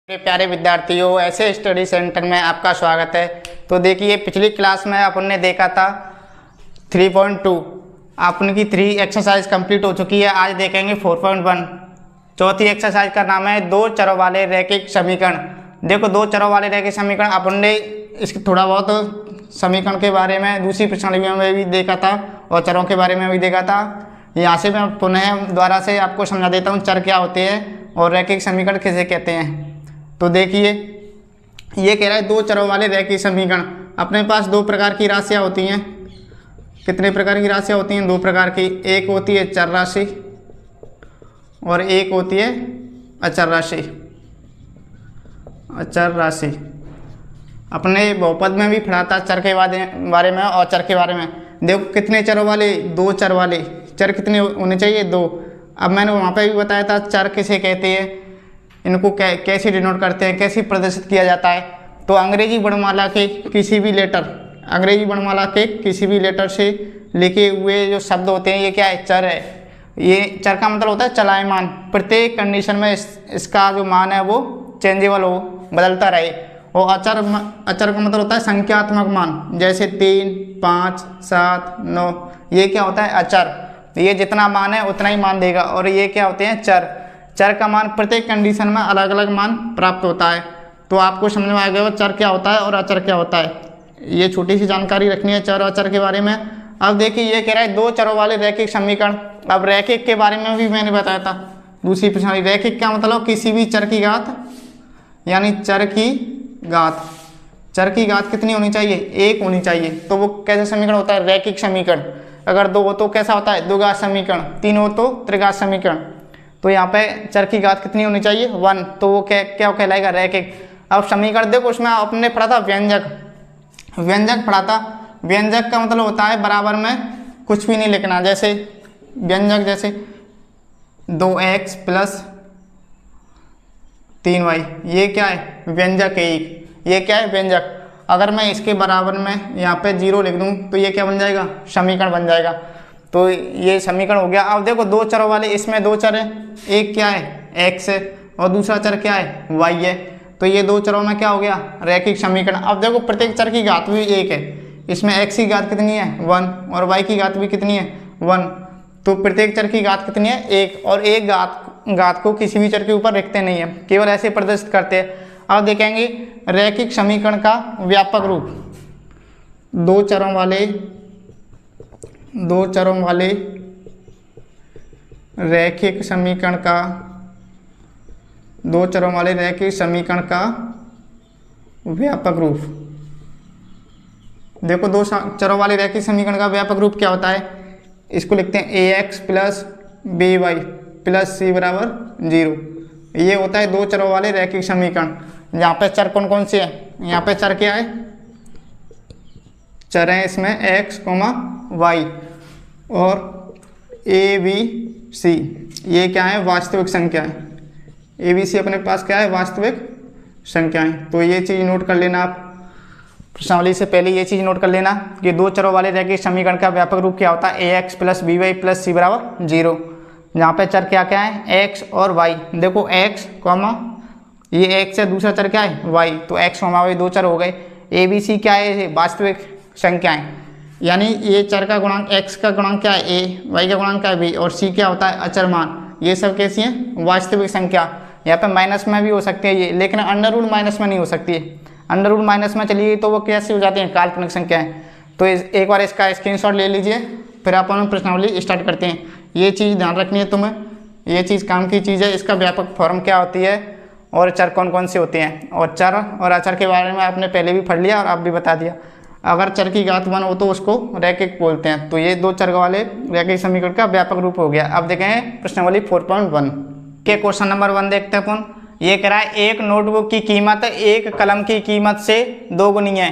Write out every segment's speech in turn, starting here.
मेरे प्यारे विद्यार्थियों, ऐसे स्टडी सेंटर में आपका स्वागत है। तो देखिए, पिछली क्लास में अपन ने देखा था 3.2, अपन की 3 एक्सरसाइज कंप्लीट हो चुकी है। आज देखेंगे 4.1। चौथी एक्सरसाइज का नाम है दो चरों वाले रैखिक समीकरण। देखो, दो चरों वाले रैखिक समीकरण अपन ने इसके थोड़ा बहुत समीकरण के बारे में दूसरी प्रश्नावली में भी देखा था और चरों के बारे में भी देखा था। यहाँ से मैं पुनः दोबारा से आपको समझा देता हूँ चर क्या होते हैं और रैखिक समीकरण किसे कहते हैं। तो देखिए, ये कह रहा है दो चरों वाले रैखिक समीकरण। अपने पास दो प्रकार की राशियाँ होती हैं। कितने प्रकार की राशियाँ होती हैं? दो प्रकार की। एक होती है चर राशि और एक होती है अचर राशि। अचर राशि अपने बहुपद में भी पढ़ा था चर के बारे में और चर के बारे में। देखो, कितने चरों वाले? दो चर वाले। चर कितने होने चाहिए? दो। अब मैंने वहाँ पे भी बताया था चर किसे कहते हैं, इनको कैसे डिनोट करते हैं, कैसे प्रदर्शित किया जाता है। तो अंग्रेजी वर्णमाला के किसी भी लेटर से लिखे हुए जो शब्द होते हैं, ये क्या है? चर है। ये चर का मतलब होता है चलायमान। प्रत्येक कंडीशन में इसका जो मान है वो चेंजेबल हो, बदलता रहे। और अचर का मतलब होता है संख्यात्मक मान, जैसे 3, 5, 7, 9। ये क्या होता है? अचर। ये जितना मान है उतना ही मान देगा। और ये क्या होते हैं? चर। चर का मान प्रत्येक कंडीशन में अलग अलग मान प्राप्त होता है। तो आपको समझ में आ गया चर क्या होता है और अचर क्या होता है। ये छोटी सी जानकारी रखनी है चर और अचर के बारे में। अब देखिए, ये कह रहा है दो चरों वाले रैखिक समीकरण। अब रैखिक के बारे में भी मैंने बताया था दूसरी प्रश्नावली। रैखिक का मतलब किसी भी चर की घात, यानी चर की घात। चर की घात कितनी होनी चाहिए? एक होनी चाहिए। तो वो कैसा समीकरण होता है? रैखिक समीकरण। अगर दो हो तो कैसा होता है? द्विघात समीकरण। तीन हो तो त्रिघात समीकरण। तो यहाँ पे चर की घात कितनी होनी चाहिए? 1। तो वो क्या कहलाएगा? रैखिक। अब समीकरण देखो, उसमें आपने पढ़ा था व्यंजक पढ़ा था। व्यंजक का मतलब होता है बराबर में कुछ भी नहीं लिखना। जैसे व्यंजक, जैसे 2x + 3y, ये क्या है? व्यंजक है एक। ये क्या है? व्यंजक। अगर मैं इसके बराबर में यहाँ पे 0 लिख दूँ तो ये क्या बन जाएगा? समीकरण बन जाएगा। तो ये समीकरण हो गया। अब देखो, दो चरों वाले, इसमें दो चर है। एक क्या है? x है और दूसरा चर क्या है? y है। तो ये दो चरों में क्या हो गया? रैखिक समीकरण। अब देखो, प्रत्येक चर की घात भी एक है। इसमें x की घात कितनी है? 1 और y की घात भी कितनी है? 1। तो प्रत्येक चर की घात कितनी है? एक। और एक घात को किसी भी चर के ऊपर रखते नहीं है, केवल ऐसे प्रदर्शित करते हैं। अब देखेंगे रैखिक समीकरण का व्यापक रूप। दो चरों वाले रैखिक समीकरण का, दो चरों वाले रैखिक समीकरण का व्यापक रूप। देखो, दो चरों वाले रैखिक समीकरण का व्यापक रूप क्या होता है? इसको लिखते हैं ax + by + c = 0। ये होता है दो चरों वाले रैखिक समीकरण। यहाँ पे चर कौन कौन से हैं? यहाँ पे चर क्या है? चर है इसमें x, y और a, b, c। ये क्या है? वास्तविक संख्याएं। a, b, c अपने पास क्या है? वास्तविक संख्याएं। तो ये चीज़ नोट कर लेना आप। प्रश्नावली से पहले ये चीज़ नोट कर लेना कि दो चरों वाले रैखिक समीकरण का व्यापक रूप क्या होता है? ax + by + c = 0। यहाँ पे चर क्या क्या है? x और y। देखो, x, ये x है, दूसरा चर क्या है? y। तो x, y दो चर हो गए। a, b, c क्या है? ये वास्तविक संख्याएं। यानी ये चर का गुणांक, x का गुणांक क्या है? a, y का गुणांक क्या है? b, और c क्या होता है? अचर मान। ये सब कैसी हैं? वास्तविक संख्या। यहाँ पे माइनस में भी हो सकती है ये, लेकिन अंडर-रूट माइनस में नहीं हो सकती है। अंडर-रूट माइनस में चलिए तो वो कैसे हो जाती हैं? काल्पनिक संख्याएं। तो एक बार इसका स्क्रीनशॉट ले लीजिए, फिर अपन प्रश्नावली स्टार्ट करते हैं। ये चीज़ ध्यान रखनी है तुम्हें, ये चीज़ काम की चीज़ है। इसका व्यापक फॉर्म क्या होती है और चर कौन कौन से होते हैं। और चर और अचर के बारे में आपने पहले भी पढ़ लिया और आप भी बता दिया। अगर चर की घात 1 हो तो उसको रैखिक बोलते हैं। तो ये दो चर वाले रैखिक समीकरण का व्यापक रूप हो गया। अब देखें प्रश्नावली 4.1 के क्वेश्चन नंबर 1 देखते हैं अपन। ये कह रहा है एक नोटबुक की कीमत एक कलम की कीमत से 2 गुनी है।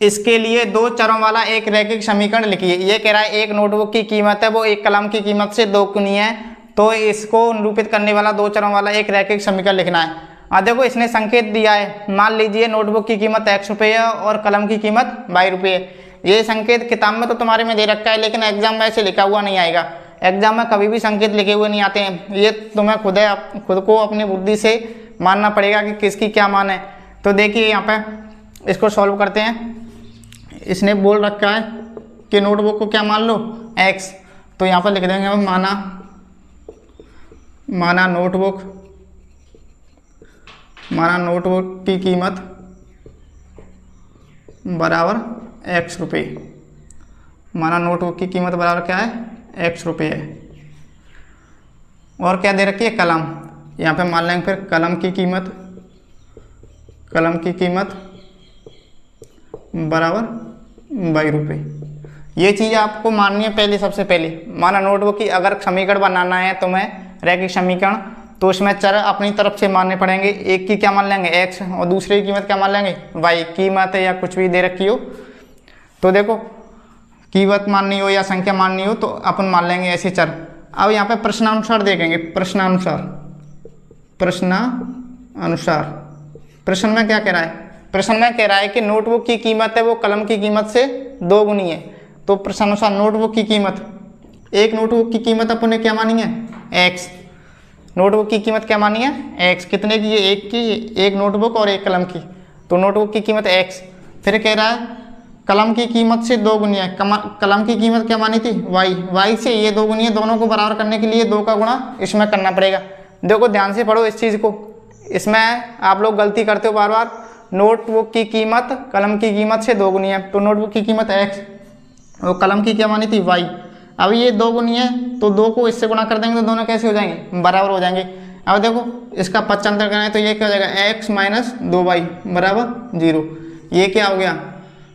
इसके लिए दो चरों वाला एक रैखिक समीकरण लिखिए। ये कह रहा है एक नोटबुक की कीमत है वो एक कलम की कीमत से 2 गुनी है। तो इसको निरूपित करने वाला दो चरों वाला एक रैखिक समीकरण लिखना है। देखो, इसने संकेत दिया है। मान लीजिए नोटबुक की कीमत x रुपये है और कलम की कीमत y रुपये है। ये संकेत किताब में तो तुम्हारे में दे रखा है, लेकिन एग्जाम में ऐसे लिखा हुआ नहीं आएगा। एग्जाम में कभी भी संकेत लिखे हुए नहीं आते हैं, ये तुम्हें खुद को अपनी बुद्धि से मानना पड़ेगा कि किसकी क्या मान है। तो देखिए यहाँ पे इसको सॉल्व करते हैं। इसने बोल रखा है कि नोटबुक को क्या मान लो x, तो यहाँ पर लिख देंगे हम माना नोटबुक की कीमत बराबर x रुपये। माना नोटबुक की कीमत बराबर क्या है x रुपये है। और क्या दे रखी है कलम, यहाँ पे मान लेंगे फिर कलम की कीमत बराबर 22 रुपये। ये चीज़ आपको माननी है पहले, सबसे पहले माना नोटबुक की अगर समीकरण बनाना है तो मैं रैखिक समीकरण, तो उसमें चर अपनी तरफ से मानने पड़ेंगे। एक की क्या मान लेंगे x और दूसरे की कीमत क्या मान लेंगे y। कीमत है या कुछ भी दे रखी हो तो देखो कीमत माननी हो या संख्या माननी हो तो अपन मान लेंगे ऐसे चर। अब यहाँ पे प्रश्नानुसार देखेंगे, प्रश्नानुसार प्रश्न में क्या कह रहा है, प्रश्न में कह रहा है कि नोटबुक की कीमत है वो कलम की कीमत से 2 गुनी है। तो प्रश्नानुसार नोटबुक की कीमत, एक नोटबुक की कीमत अपन ने क्या मानी है x, नोटबुक की कीमत क्या मानी है x। कितने की है, एक नोटबुक और एक कलम की, तो नोटबुक की कीमत x। फिर कह रहा है कलम की कीमत से 2 गुनी है, कलम की कीमत क्या मानी थी y से ये 2 गुनी है। दोनों को बराबर करने के लिए 2 का गुणा इसमें करना पड़ेगा। देखो ध्यान से पढ़ो इस चीज़ को, इसमें आप लोग गलती करते हो बार बार। नोटबुक की कीमत कलम की कीमत से 2 गुनी है, तो नोटबुक की कीमत x और कलम की क्या मानी थी y। अब ये 2 गुनी है तो 2 को इससे गुणा कर देंगे तो दोनों कैसे हो जाएंगे बराबर हो जाएंगे। अब देखो इसका पक्षांतर करना है तो ये क्या हो जाएगा x माइनस 2y बराबर 0। ये क्या हो गया,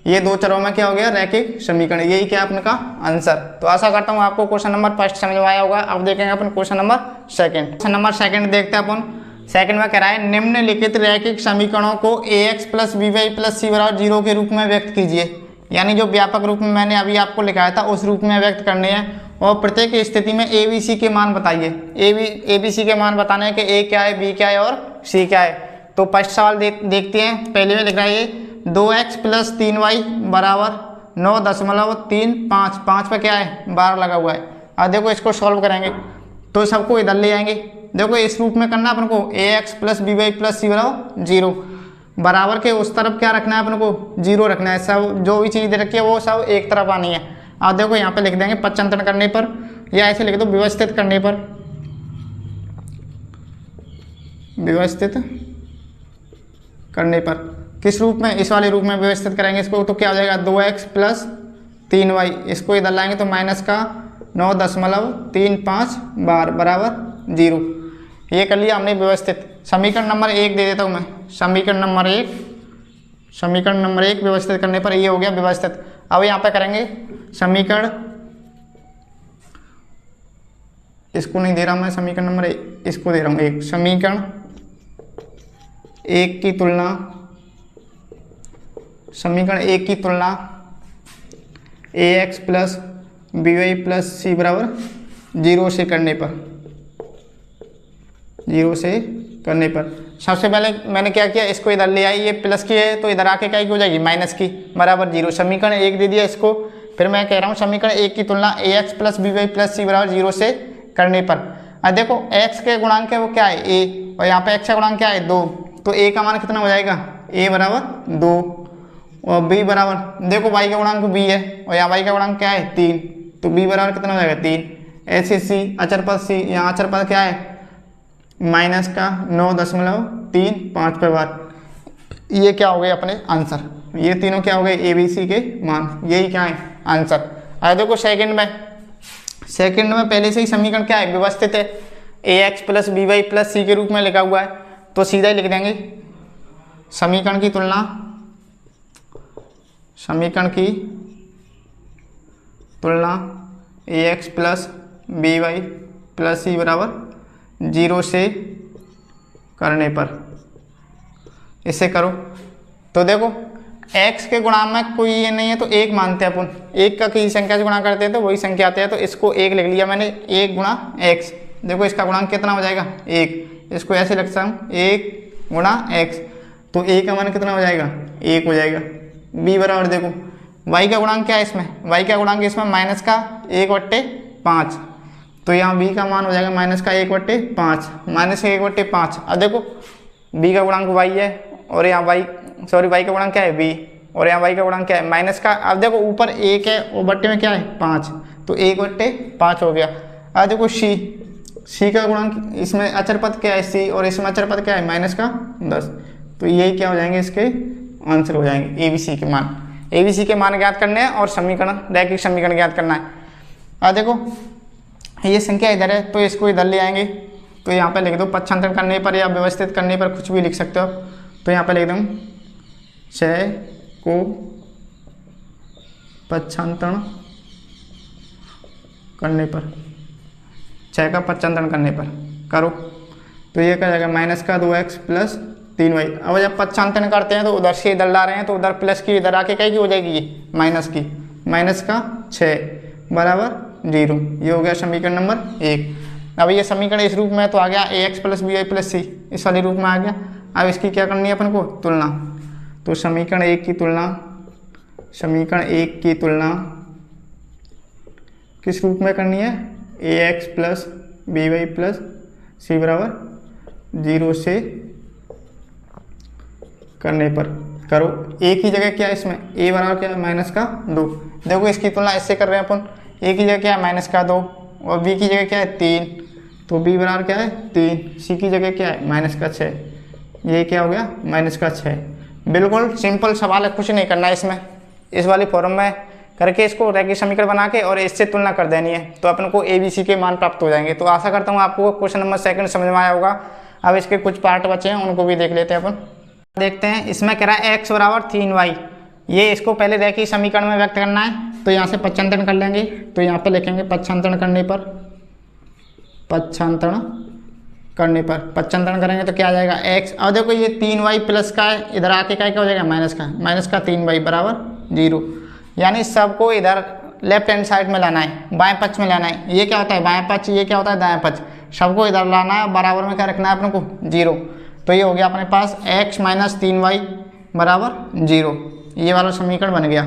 ये 2 चरों में क्या हो गया रैखिक समीकरण। यही क्या अपने का आंसर। तो आशा करता हूँ आपको क्वेश्चन नंबर 1 समझ में आया होगा। अब देखेंगे अपन क्वेश्चन नंबर 2। क्वेश्चन नंबर 2 देखते हैं अपन। सेकंड में कह रहा है निम्नलिखित रैखिक समीकरणों को ax plus by plus c बराबर 0 के रूप में व्यक्त कीजिए। यानी जो व्यापक रूप में मैंने अभी आपको लिखाया था उस रूप में व्यक्त करने हैं और प्रत्येक स्थिति में a b c के मान बताइए। a b c के मान बताने हैं कि a क्या है, b क्या है और c क्या है। तो फर्स्ट सवाल देखते हैं। पहले में लिख रहा है ये 2x प्लस 3y बराबर 9.35। 5 पे क्या है 12 लगा हुआ है। अब देखो इसको सॉल्व करेंगे तो सबको इधर ले आएंगे। देखो इस रूप में करना अपन को ax plus by plus c बराबर 0। बराबर के उस तरफ क्या रखना है अपन को 0 रखना है। सब जो भी चीज़ दे रखी है वो सब एक तरफ आनी है। अब देखो यहाँ पे लिख देंगे पक्षांतर करने पर, या ऐसे लिख दो व्यवस्थित करने पर। व्यवस्थित करने पर किस रूप में, इस वाले रूप में व्यवस्थित करेंगे इसको तो क्या हो जाएगा 2x प्लस 3y। इसको इधर लाएंगे तो माइनस का 9.35 बार बराबर 0। ये कर लिया हमने व्यवस्थित। समीकरण नंबर 1 दे देता हूँ मैं। समीकरण नंबर 1 व्यवस्थित करने पर ये हो गया व्यवस्थित। अब यहाँ पे करेंगे समीकरण, इसको नहीं दे रहा मैं समीकरण नंबर 1, इसको दे रहा हूँ 1। समीकरण 1 की तुलना, समीकरण 1 की तुलना ax plus by plus c बराबर 0 से करने पर, 0 से करने पर सबसे पहले मैंने क्या किया, इसको इधर ले आई, ये प्लस की है तो इधर आके क्या की हो जाएगी माइनस की बराबर 0। समीकरण 1 दे दिया इसको। फिर मैं कह रहा हूँ समीकरण 1 की तुलना ax plus by plus c बराबर 0 से करने पर। अब देखो x के गुणांक है वो क्या है a, और यहाँ पे x का गुणांक क्या है 2, तो a का मान कितना हो जाएगा a बराबर 2 और b बराबर, देखो y का गुणांक b है और यहाँ y का गुणांक क्या है 3, तो b बराबर कितना हो जाएगा 3। ऐसे c अचर पद c, यहाँ अचर पद क्या है माइनस का 9.35 पे बार। ये क्या हो गए अपने आंसर, ये तीनों क्या हो गए ए बी सी के मान, यही क्या है आंसर। अब देखो सेकंड में पहले से ही समीकरण क्या है व्यवस्थित है, ax plus by plus c के रूप में लिखा हुआ है तो सीधा ही लिख देंगे समीकरण की तुलना ax plus by plus c बराबर 0 से करने पर। इसे करो तो देखो x के गुणांक में कोई ये नहीं है तो 1 मानते हैं अपन, 1 का किसी संख्या से गुणा करते हैं तो वही संख्या आते हैं, तो इसको 1 लिख लिया मैंने, 1 गुणा x। देखो इसका गुणांक कितना हो जाएगा 1, इसको ऐसे लिख सकता हूँ 1 गुणा x, तो a का मान कितना हो जाएगा 1 हो जाएगा। b बराबर देखो y का गुणांक क्या है इसमें, y का गुणांक इसमें माइनस का 1/5, तो यहाँ b का मान हो जाएगा माइनस का 1/5, माइनस का 1/5। अब देखो b का गुणांक y है और यहाँ y का गुणांक क्या है b, और यहाँ y का गुणांक क्या है माइनस का। अब देखो ऊपर 1 है और बट्टे में क्या है 5, तो 1/5 हो गया। अब देखो c का गुणांक, इसमें अचर पद क्या है c, और इसमें अचर पद क्या है माइनस का 10। तो यही क्या हो जाएंगे, इसके आंसर हो जाएंगे ABC के मान। ABC के मान ज्ञात करने हैं और समीकरण, रैखिक समीकरण ज्ञात करना है। अब देखो ये संख्या इधर है तो इसको इधर ले आएंगे, तो यहाँ पे लिख दो पक्षांतरण करने पर या व्यवस्थित करने पर कुछ भी लिख सकते हो। तो यहाँ पे लिख दूँ 6 को पक्षांतरण करने पर, 6 का पक्षांतरण करने पर करो, तो ये क्या जाएगा माइनस का 2x प्लस 3y। अब जब पक्षांतरण करते हैं तो उधर से इधर ला रहे हैं, तो उधर प्लस की इधर आके क्या की हो जाएगी ये माइनस की, माइनस का 6 बराबर 0। ये हो गया समीकरण नंबर 1। अब ये समीकरण इस रूप में तो आ गया ax plus by plus c, इस वाले रूप में आ गया। अब इसकी क्या करनी है अपन को, तुलना। तो समीकरण 1 की तुलना, समीकरण 1 की तुलना किस रूप में करनी है, ax plus by plus c बराबर 0 से करने पर करो। a की जगह क्या है इसमें, a बराबर क्या है माइनस का 2। देखो इसकी तुलना इससे कर रहे हैं अपन, a की जगह क्या है माइनस का 2 और b की जगह क्या है 3, तो b बराबर क्या है 3, c की जगह क्या है माइनस का 6, ये क्या हो गया माइनस का 6। बिल्कुल सिंपल सवाल है, कुछ नहीं करना है इसमें, इस वाली फॉर्म में करके इसको रैखिक समीकरण बना के और इससे तुलना कर देनी है, तो अपन को ABC के मान प्राप्त हो जाएंगे। तो आशा करता हूँ आपको क्वेश्चन नंबर 2 समझ में आया होगा। अब इसके कुछ पार्ट बचे हैं उनको भी देख लेते हैं अपन। देखते हैं, इसमें कह रहा है x बराबर 3y, ये इसको पहले रैखिक समीकरण में व्यक्त करना है, तो यहाँ से पक्षांतरण कर लेंगे। तो यहाँ पे लिखेंगे पक्षांतरण करने पर, पक्षांतरण करने पर, पक्षांतरण करेंगे तो क्या आ जाएगा x। और देखो ये 3y प्लस का है, इधर आके क्या हो जाएगा माइनस का 3y बराबर 0। यानी सबको इधर लेफ्ट हैंड साइड में लाना है, बाएं पक्ष में लाना है। ये क्या होता है बाएं पक्ष, ये क्या होता है दाएं पक्ष, सबको इधर लाना है, बराबर में क्या रखना है अपने को 0। तो ये हो गया अपने पास x माइनस 3y बराबर 0, ये वाला समीकरण बन गया।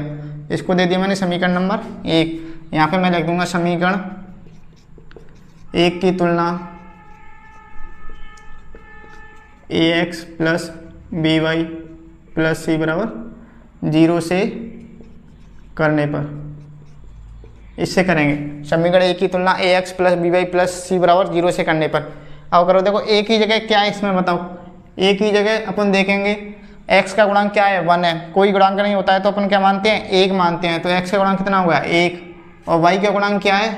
इसको दे दिया मैंने समीकरण नंबर 1। यहाँ पे मैं लिख दूंगा समीकरण 1 की तुलना ax plus by plus c बराबर 0 से करने पर, इससे करेंगे समीकरण 1 की तुलना ax plus by plus c बराबर 0 से करने पर। अब करो, देखो a की जगह क्या है इसमें बताओ, a की जगह अपन देखेंगे x का गुणांक क्या है 1 है, कोई गुणांक नहीं होता है तो अपन क्या मानते हैं 1 मानते हैं, तो x का गुणांक कितना होगा 1, और y का गुणांक क्या है,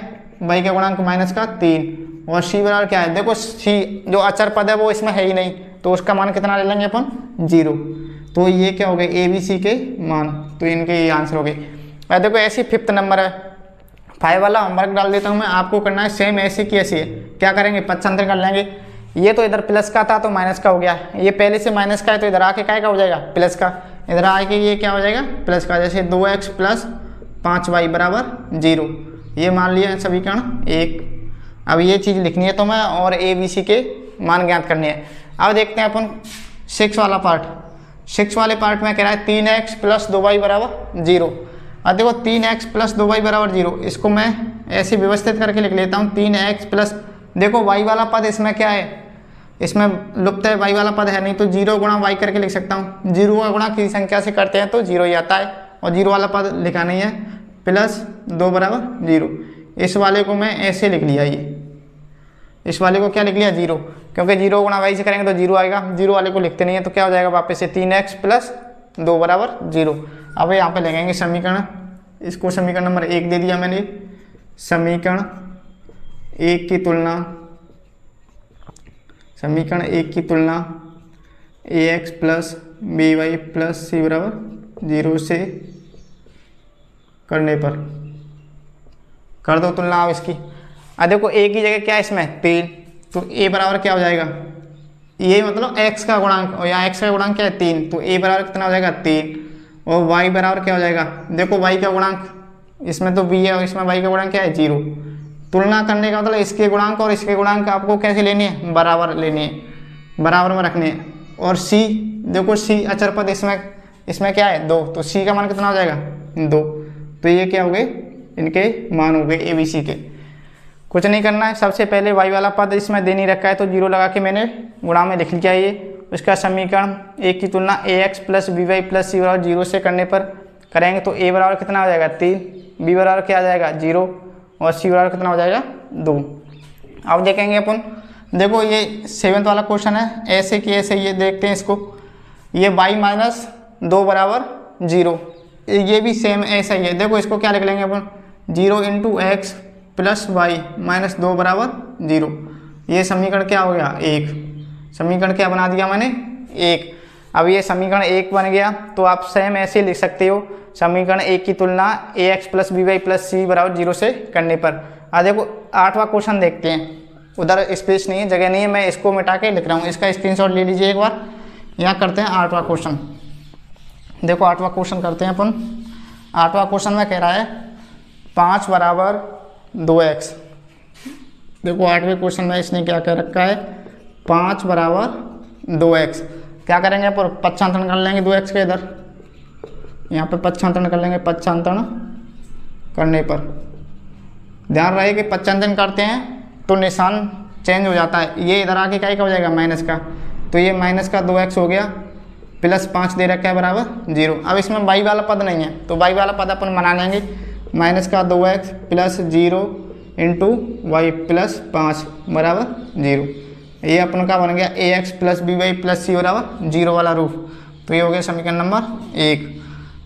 y का गुणांक माइनस का 3, और c बराबर क्या है, देखो c जो अचर पद है वो इसमें है ही नहीं, तो उसका मान कितना ले लेंगे अपन 0। तो ये क्या हो गए ABC के मान, तो इनके ये आंसर हो गए। देखो ऐसे 5th नंबर है, 5 वाला होमवर्क डाल देता हूँ मैं, आपको करना है सेम ऐसे की ऐसी है। क्या करेंगे पक्षांतर कर लेंगे, ये तो इधर प्लस का था तो माइनस का हो गया, ये पहले से माइनस का है तो इधर आके क्या का हो जाएगा प्लस का, इधर आके ये क्या हो जाएगा प्लस का। जैसे 2x प्लस 5y बराबर 0, ये मान लिया समीकरण 1। अब ये चीज़ लिखनी है तो मैं, और ABC के मान ज्ञात करने हैं। अब देखते हैं अपन 6 वाला पार्ट। 6 वाले पार्ट में कह रहा है 3x प्लस 2y बराबर 0। अब देखो 3x प्लस 2y बराबर 0, इसको मैं ऐसे व्यवस्थित करके लिख लेता हूँ 3x प्लस, देखो y वाला पद इसमें क्या है, इसमें लुप्त है, y वाला पद है नहीं, तो 0 गुणा y करके लिख सकता हूँ। 0 का गुणा किसी संख्या से करते हैं तो 0 ही आता है, और 0 वाला पद लिखा नहीं है, प्लस 2 बराबर 0। इस वाले को मैं ऐसे लिख लिया, ये इस वाले को क्या लिख लिया 0, क्योंकि 0 गुणा y से करेंगे तो 0 आएगा, 0 वाले को लिखते नहीं है तो क्या हो जाएगा वापस से 3x प्लस 2 बराबर 0। अब यहाँ पे लगाएंगे समीकरण, इसको समीकरण नंबर 1 दे दिया मैंने। समीकरण 1 की तुलना, समीकरण 1 की तुलना ax plus by plus c बराबर 0 से करने पर कर दो तुलना अब इसकी। अब देखो a की जगह क्या है इसमें 3, तो a बराबर क्या हो जाएगा, ये मतलब x का गुणांक, और यहाँ x का गुणांक क्या है 3, तो a बराबर कितना हो जाएगा 3, और y बराबर क्या हो जाएगा, देखो y का गुणांक इसमें तो b है और इसमें y का गुणांक क्या है 0। तुलना करने का मतलब इसके गुणांक और इसके गुणांक आपको कैसे लेनी है, बराबर लेनी है, बराबर में रखनी है। और c, देखो c अचर पद इसमें क्या है 2, तो c का मान कितना हो जाएगा 2। तो ये क्या हो गए, इनके मान हो गए ABC के। कुछ नहीं करना है, सबसे पहले y वाला पद इसमें दे नहीं रखा है तो 0 लगा के मैंने गुणा में लिख लिया ये। उसका समीकरण एक की तुलना ax plus b y plus c बराबर 0 से करने पर करेंगे तो a बराबर कितना हो जाएगा 3, b बराबर क्या आ जाएगा 0 और c बराबर कितना हो जाएगा 2। अब देखेंगे अपन, देखो ये 7th वाला क्वेश्चन है, ऐसे कि ऐसे ये देखते हैं इसको, ये y माइनस 2 बराबर 0, ये भी सेम ऐसा ही है। देखो इसको क्या लिख लेंगे अपन, 0 into x plus y minus 2 बराबर 0। ये समीकरण क्या हो गया 1, समीकरण क्या बना दिया मैंने 1। अब ये समीकरण 1 बन गया तो आप सेम ऐसे लिख सकते हो, समीकरण 1 की तुलना ax plus b y plus c बराबर 0 से करने पर। अब देखो 8वां क्वेश्चन देखते हैं, उधर स्पेस नहीं है, जगह नहीं है, मैं इसको मिटा के लिख रहा हूँ, इसका स्क्रीनशॉट ले लीजिए एक बार। यहाँ करते हैं 8वां क्वेश्चन। देखो 8वां क्वेश्चन करते हैं अपन। 8वां क्वेश्चन में कह रहा है 5 बराबर 2x। देखो 8वें क्वेश्चन में इसने क्या कह रखा है, 5 बराबर 2x। क्या करेंगे पर पक्षांतरण कर लेंगे 2x के इधर, यहाँ पे पक्षांतरण कर लेंगे। पक्षांतरण करने पर ध्यान रहे कि पक्षांतरण करते हैं तो निशान चेंज हो जाता है, ये इधर आके क्या हो जाएगा माइनस का, तो ये माइनस का 2x हो गया, प्लस 5 दे रखा है बराबर 0। अब इसमें y वाला पद नहीं है तो y वाला पद अपन बना लेंगे, माइनस का 2x plus 0 into Y plus 5 बराबर 0। ये अपन का बन गया ax plus b y plus c बराबर 0 वाला रूप। तो ये हो गया समीकरण नंबर 1।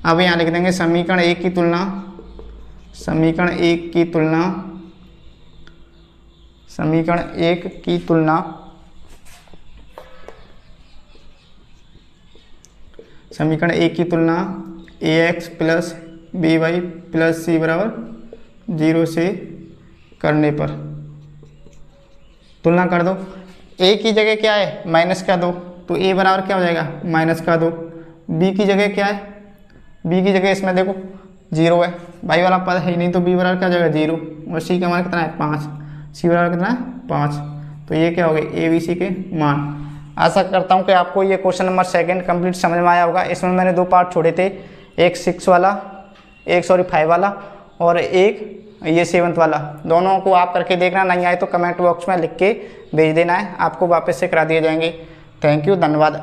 अब यहाँ लिख देंगे समीकरण 1 की तुलना, समीकरण 1 की तुलना, समीकरण 1 की तुलना समीकरण 1 की तुलना ax plus b y plus c बराबर 0 से करने पर। तुलना कर दो, a की जगह क्या है माइनस का 2 तो a बराबर क्या हो जाएगा माइनस का 2। b की जगह क्या है, b की जगह इसमें देखो 0 है, y वाला पद है ही नहीं तो b बराबर क्या हो जाएगा 0 और c का मान कितना है 5, c बराबर कितना है 5। तो ये क्या हो गया a b c के मान। आशा करता हूँ कि आपको ये क्वेश्चन नंबर 2 कंप्लीट समझ में आया होगा। इसमें मैंने 2 पार्ट छोड़े थे, एक 5 वाला और एक ये 7th वाला। दोनों को आप करके देखना, नहीं आए तो कमेंट बॉक्स में लिख के भेज देना है, आपको वापस से करा दिए जाएंगे। थैंक यू, धन्यवाद।